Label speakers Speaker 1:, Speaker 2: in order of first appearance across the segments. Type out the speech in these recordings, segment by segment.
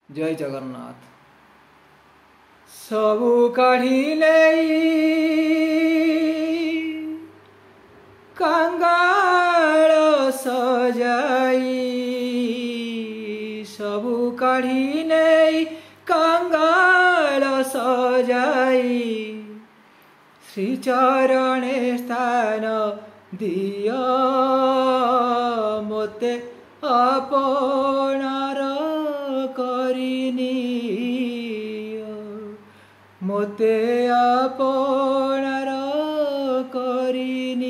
Speaker 1: जय जगन्नाथ। सबु काढ़िले कंगाल सजाई, सबु काढ़िले कंगाल सजाई, श्रीचरणे स्थान दिय मोते आपणार करिनिय, मोते आपणार करिनिय।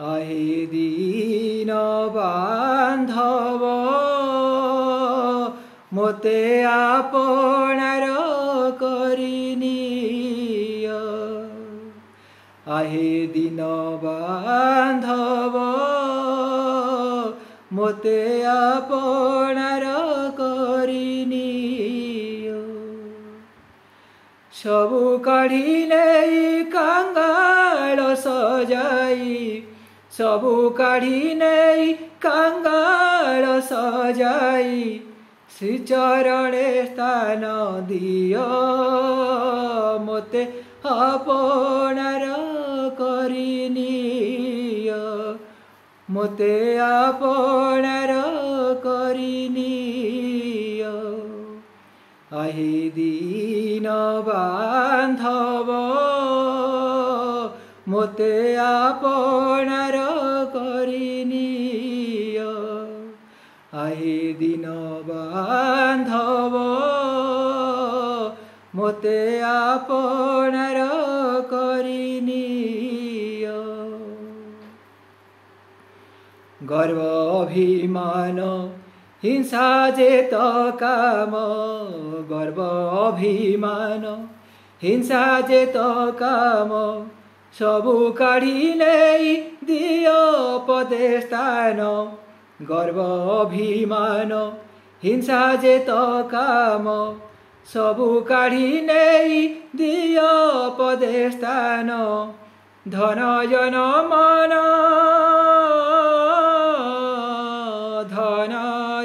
Speaker 1: आहे दीन बांधव मोते आपणार करिनिय, आहे दीन बांधव मोते आपणार करिनिय। सबु काढ़िले कंगाल सजाई, सबु काढ़िले कंगाल सजाई, श्रीचरणे स्थान दिय मोते आपणार करिनिय, मोते आपणार करिनिय। आहे दीन बांधव मोते आपणार करिनिय, आहे दीन बांधव मोते आपणार करिनिय। गर्व अभिमान हिंसा जेत काम, गर्व अभिमान हिंसा जेत काम, सबु काढ़िले दिय पदे स्थान। गर्व अभिमान हिंसा जेत काम, सबु काढ़िले दिय पदे स्थान। धन जन मन धन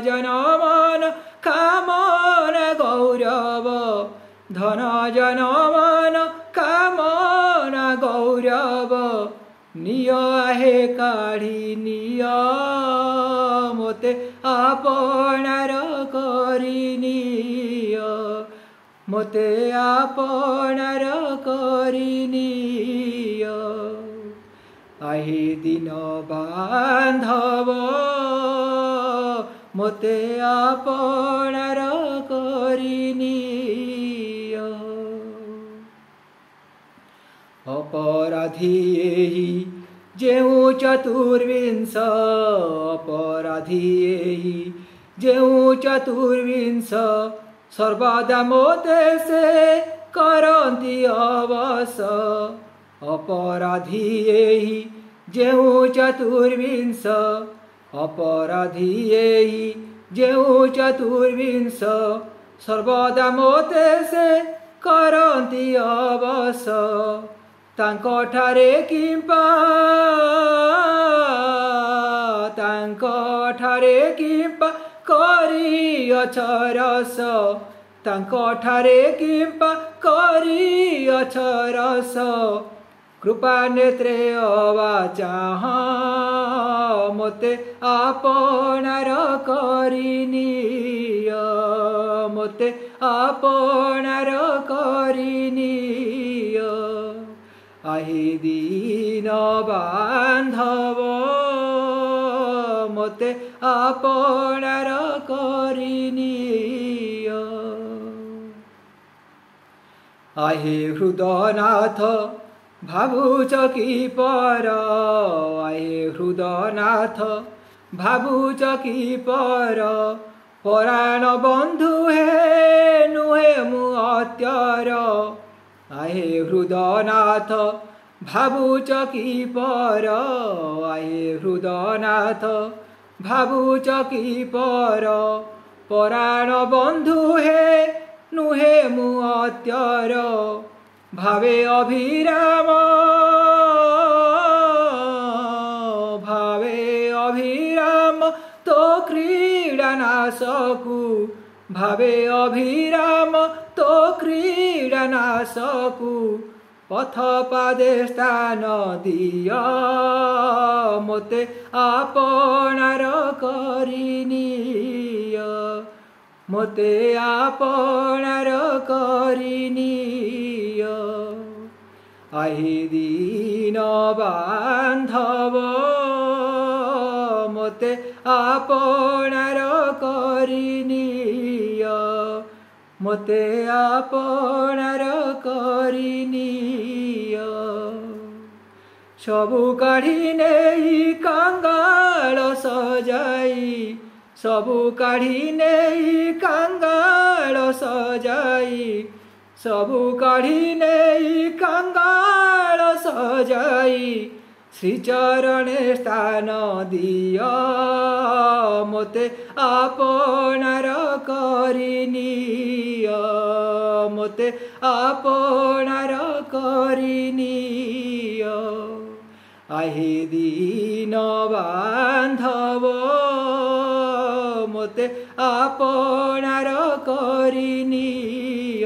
Speaker 1: जन मन कामन गौरव, धन जन मन कामन गौरव, निय आहे काढ़ी निय मोते आपणार करिनिय, मोते आपणार करिनिय। आहे दीन बांधव मोते आपणार करिनिय। अपराधी एहि जेउ चतुर्विंश, अपराधी एहि जेउ चतुर्विंश, सर्वदा मोते से करन्ति अवस। अपराधी एहि जेउ चतुर्विंश, अपराधी एहि जेउ चतुर्विंश, सर्वदा मोते से करन्ति अवस। तांको ठारे किंपा तांको ठारे किंपा करिअछ रस, तांको ठारे किंपा करिअछ रस। कृपा नेत्रे अवा चाह मोते आपणार करिनिय, मोते आपणार करिनिय। आहे दीन बांधव मोते आपणार करिनिय। आहे हृदनाथ भावुच कि पर, आहे हृदनाथ भावुच कि पर, पराण बंधु हे नुहे मु अत्यर। आहे हृदनाथ भावुच कि पर, आहे हृदनाथ भावुच कि पर, पराण बंधु हे नुहे मु अत्यर। भावे अभिराम भावे अभिराम तो क्रिया क्रीडा नाशकु भावे अभिराम तो क्रीडा नाशकु पथ पादे स्थान दिया मोते आपणार करिनिय मोते आपणार करिनिय आहि दीन बांधव मोते आपणार करिनिय मोते आपणार करिनिय सबु काढ़ी नेई कांगाल सजाई सबु काढ़ी नेई कांगाल सजाई सबु काढ़ी नेई कांगाल सजाई श्रीचरणे स्थान दिया मोते आपणार करिनिय मोते आपणार करिनिय आहि दीन बांधव मोते आपणार करिनिय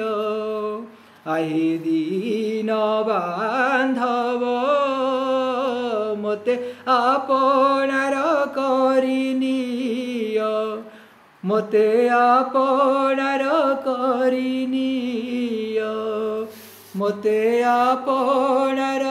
Speaker 1: आहि दीन बांधव मोते आपणार करिनिय मोते आपणार करिनिय मोते आपणार